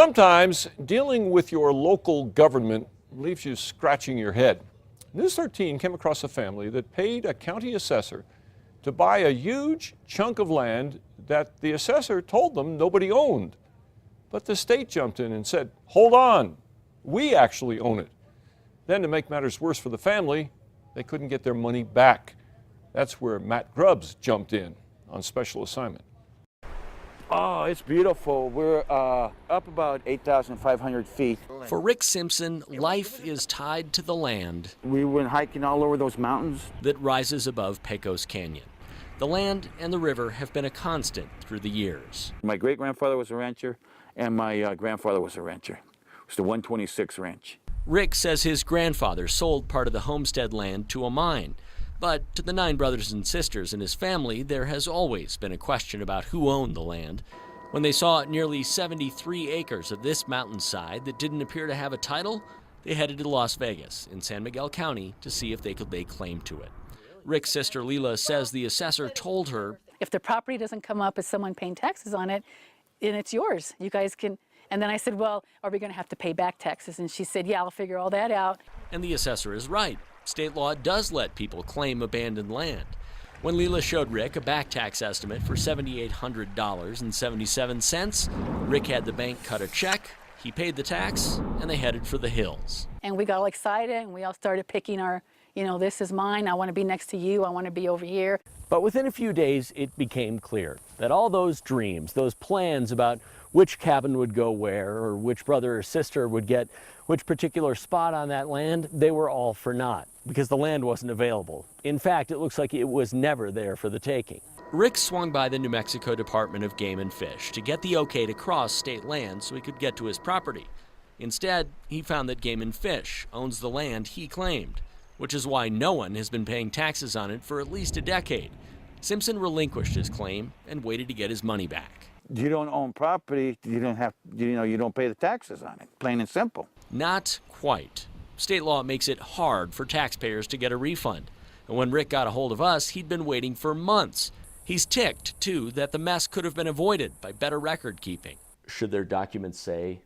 Sometimes dealing with your local government leaves you scratching your head. News 13 came across a family that paid a county assessor to buy a huge chunk of land that the assessor told them nobody owned. But the state jumped in and said, "Hold on, we actually own it." Then, to make matters worse for the family, they couldn't get their money back. That's where Matt Grubbs jumped in on special assignment. Oh, it's beautiful. We're up about 8,500 feet. For Rick Simpson, life is tied to the land. We went hiking all over those mountains that rises above Pecos Canyon. The land and the river have been a constant through the years. My great-grandfather was a rancher, and my grandfather was a rancher. It was the 126 Ranch. Rick says his grandfather sold part of the homestead land to a mine. But to the 9 brothers and sisters in his family, there has always been a question about who owned the land. When they saw nearly 73 acres of this mountainside that didn't appear to have a title, they headed to Las Vegas in San Miguel County to see if they could lay claim to it. Rick's sister Leela says the assessor told her, "If the property doesn't come up as someone paying taxes on it, then it's yours. You guys can." And then I said, "Well, are we going to have to pay back taxes?" And she said, "Yeah, I'll figure all that out." And the assessor is right. State law does let people claim abandoned land. When Leela showed Rick a back tax estimate for $7,800.77, Rick had the bank cut a check, he paid the tax, and they headed for the hills. And we got all excited, and we all started picking our, this is mine, I want to be next to you, I want to be over here. But within a few days, it became clear that all those dreams, those plans about which cabin would go where or which brother or sister would get which particular spot on that land, they were all for naught because the land wasn't available. In fact, it looks like it was never there for the taking. Rick swung by the New Mexico Department of Game and Fish to get the okay to cross state land so he could get to his property. Instead, he found that Game and Fish owns the land he claimed, which is why no one has been paying taxes on it for at least a decade. Simpson relinquished his claim and waited to get his money back. You don't own property, you don't pay the taxes on it, plain and simple. Not quite. State law makes it hard for taxpayers to get a refund. And when Rick got a hold of us, he'd been waiting for months. He's ticked, too, that the mess could have been avoided by better record keeping. Should their documents say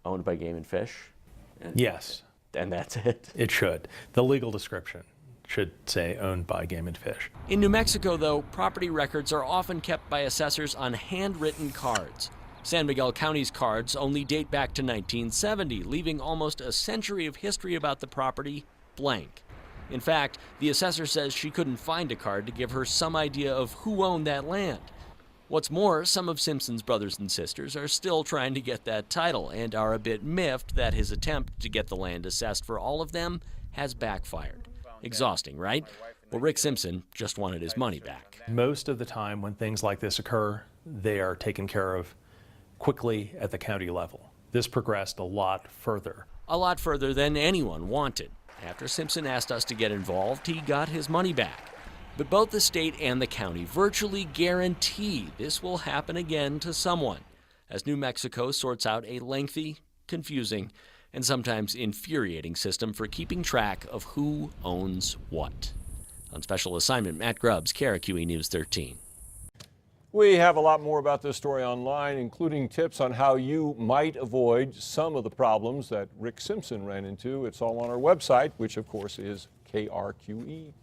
owned by Game and Fish? Yes. And that's it? It should. The legal description should say owned by Game and Fish. In New Mexico, though, property records are often kept by assessors on handwritten cards. San Miguel County's cards only date back to 1970, leaving almost a century of history about the property blank. In fact, the assessor says she couldn't find a card to give her some idea of who owned that land. What's more, some of Simpson's brothers and sisters are still trying to get that title and are a bit miffed that his attempt to get the land assessed for all of them has backfired. Exhausting, right? Well, Rick Simpson just wanted his money back. Most of the time when things like this occur, they are taken care of quickly at the county level. This progressed a lot further. A lot further than anyone wanted. After Simpson asked us to get involved, he got his money back. But both the state and the county virtually guarantee this will happen again to someone, as New Mexico sorts out a lengthy, confusing, and sometimes infuriating system for keeping track of who owns what. On special assignment, Matt Grubbs, KRQE News 13. We have a lot more about this story online, including tips on how you might avoid some of the problems that Rick Simpson ran into. It's all on our website, which of course is krqe.com.